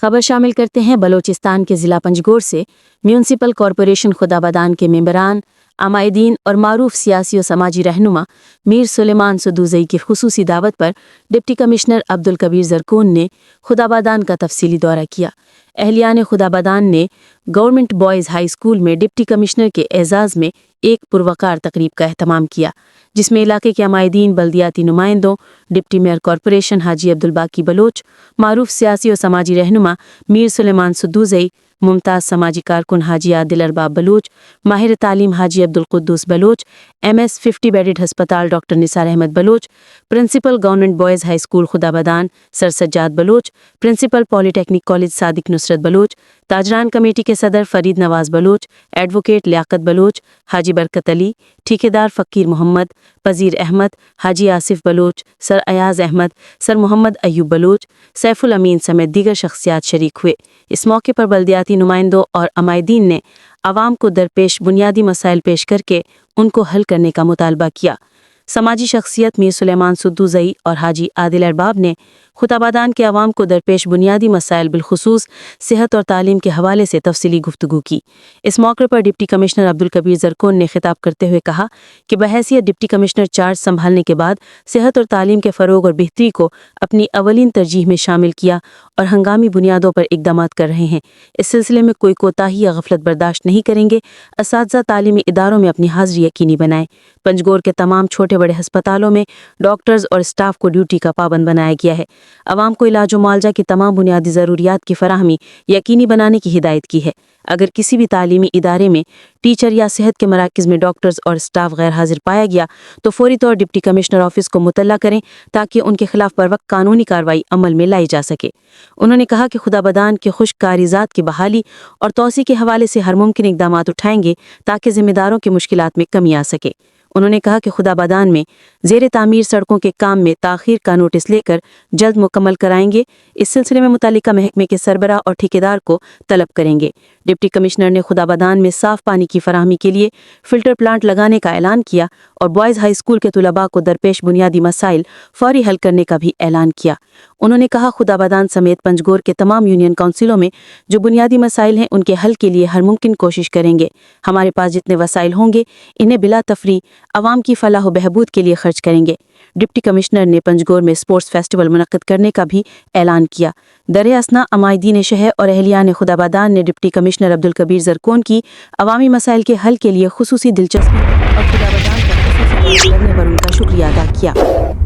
खबर शामिल करते हैं बलोचिस्तान के ज़िला पंजगोर से। म्यूनसिपल कॉरपोरेशन खुदाबदान के मेंबरान, आमायदीन और मारूफ सियासी और समाजी रहनुमा मीर सुलेमान सदूज़ई की खुसूसी दावत पर डिप्टी कमिश्नर अब्दुल कबीर ज़रकून ने खुदाबदान का तफसीली दौरा किया। अहलियान खुदाबदान ने गवर्नमेंट बॉयज़ हाई स्कूल में डिप्टी कमिश्नर के एजाज़ में एक पुरवकार तकरीब का एहतमाम किया, जिसमें इलाके के अमायदीन, बल्दियाती नुमाइंदों, deputy mayor corporation Haji Abdul बाकी बलोच, मारूफ सियासी और समाजी रहनुमा मीर सुलेमान सदूज़ई, मुमताज़ समाजी कारकुन हाजी आदिल अरबाब बलोच, माहिर तालीम हाजी अब्दुल कुद्दूस बलोच, MS 50 बेडेड हस्पताल doctor Nisar Ahmed Baloch, principal government boys high school Khudabadan sir Sajjad Baloch, principal polytechnic college Sadiq Nusrat Baloch, ताजरान कमेटी के सदर फरीद नवाज बलोच, एडवोकेट लियाकत बलोच, हाजी बरकत अली, ठेकेदार फ़कीर मोहम्मद, पज़ीर अहमद, हाजी आसिफ बलोच, सर अयाज अहमद, सर मोहम्मद अयूब बलोच, सैफुल अमीन समेत दीगर शख्सियात शरीक हुए। इस मौके पर बल्दियाती नुमाइंदों और अमायदीन ने आवाम को दरपेश बुनियादी मसाइल पेश करके उनको हल करने का मुतालबा किया। समाजी शख्सियत मीर सुलेमान सदूज़ई और हाजी आदिल अरबाब ने खुदाबदान के अवाम को दरपेश बुनियादी मसाइल बिलखुसूस सेहत और तालीम के हवाले से तफसीली गुफ्तगू की। इस मौके पर डिप्टी कमिश्नर अब्दुल कबीर ज़रकून ने खिताब करते हुए कहा कि बहैसियत डिप्टी कमिश्नर चार्ज संभालने के बाद सेहत और तालीम के फ़रोग और बेहतरी को अपनी अवलीन तरजीह में शामिल किया और हंगामी बुनियादों पर इक़दामात कर रहे हैं। इस सिलसिले में कोई कोताही या गफलत बर्दाश्त नहीं करेंगे। असातिज़ा तालीमी इदारों में अपनी हाज़िरी यकीनी बनाएं। पंजगोर के तमाम छोटे बड़े अस्पतालों में डॉक्टर्स और स्टाफ को ड्यूटी का पाबंद बनाया गया है। अवाम को इलाज व मुआवजा की तमाम बुनियादी ज़रूरियात की फराहमी यकीनी बनाने की हिदायत की है। अगर किसी भी तालीमी इदारे में टीचर या सेहत के मराकज़ में डॉक्टर्स और स्टाफ गैर हाजिर पाया गया तो फौरी तौर डिप्टी कमिश्नर ऑफिस को मुतल्ला करें ताकि उनके खिलाफ बर वक्त कानूनी कार्रवाई अमल में लाई जा सके। उन्होंने कहा कि खुदाबदान के खुश्क कारिजात की बहाली और तोसी के हवाले से हर मुमकिन इक़दामात उठाएंगे ताकि ज़िम्मेदारों की मुश्किलात में कमी आ सके। उन्होंने कहा कि खुदाबदान में ज़ेर तामीर सड़कों के काम में ताख़ीर का नोटिस लेकर जल्द मुकम्मल कराएंगे। इस सिलसिले में मुतालिका महकमे के सरबराह और ठेकेदार को तलब करेंगे। डिप्टी कमिश्नर ने खुदाबदान में साफ़ पानी की फराहमी के लिए फ़िल्टर प्लांट लगाने का ऐलान किया और बॉयज़ हाई स्कूल के तुलबा को दरपेश बुनियादी मसाइल फौरी हल करने का भी ऐलान किया। उन्होंने कहा खुदाबदान समेत पंजगोर के तमाम यूनियन काउंसिलों में जो बुनियादी मसाइल हैं उनके हल के लिए हर मुमकिन कोशिश करेंगे। हमारे पास जितने वसाइल होंगे इन्हें बिला तफरी अवाम की फलाह व बहबूद के लिए खर्च करेंगे। डिप्टी कमिश्नर ने पंजगोर में स्पोर्ट्स फेस्टिवल मुनक्किद करने का भी ऐलान किया। दरे असना अमायदीन शहर और अहलियान खुदाबदान ने डिप्टी कमिश्नर अब्दुल कबीर ज़रकून की अवामी मसाइल के हल के लिए खुसूसी दिलचस्पी और खुदाबदान पर खुसूसी करने पर उनका शुक्रिया अदा किया।